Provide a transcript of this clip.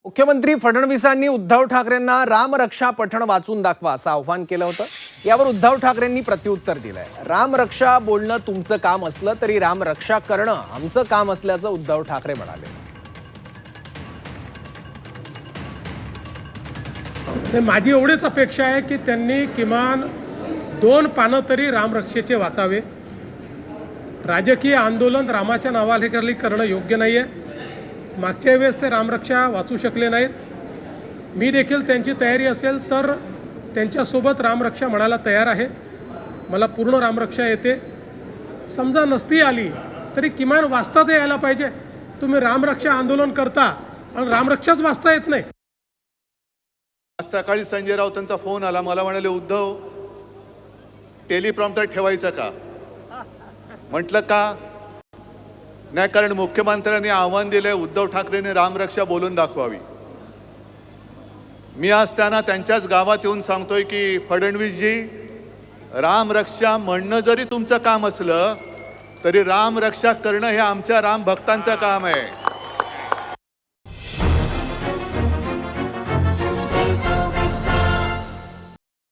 मुख्यमंत्री फडणवीसांनी उद्धव ठाकरेंना रामरक्षा पठण वाचून दाखवा असं आव्हान केलं होतं। यावर उद्धव ठाकरेंनी प्रत्युत्तर दिलंय। रामरक्षा बोलणं तुमचं काम असलं तरी रामरक्षा करणं आमचं काम असल्याचं उद्धव ठाकरे म्हणाले। माझी एवढीच अपेक्षा आहे की त्यांनी किमान 2 पानं तरी रामरक्षेचे वाचावे। राजकीय आंदोलन रामाच्या नावाखाली करणं योग्य नाही आहे। मागच्या वेळेस ते रामरक्षा वाचू शकले नाहीत। मी देखील त्यांची तयारी असेल तर त्यांच्यासोबत रामरक्षा म्हणायला तयार आहे। मला पूर्ण रामरक्षा येते। समजा नसती आली तरी किमान वाचता तर यायला पाहिजे। तुम्ही रामरक्षा आंदोलन करता आणि रामरक्षाच वाचता येत नाही। आज सकाळी संजय राऊतांचा फोन आला, मला म्हणाले उद्धव टेलिप्रॉम्प्टर ठेवायचं का? म्हटलं का नाही, कारण मुख्यमंत्र्यांनी आव्हान दिले उद्धव ठाकरेंनी रामरक्षा बोलून दाखवावी। मी आज त्यांच्याच गावात येऊन सांगतोय की फडणवीसजी, रामरक्षा म्हणणं जरी तुमचं काम असलं तरी रामरक्षा करणं हे आमच्या राम भक्तांचं काम आहे।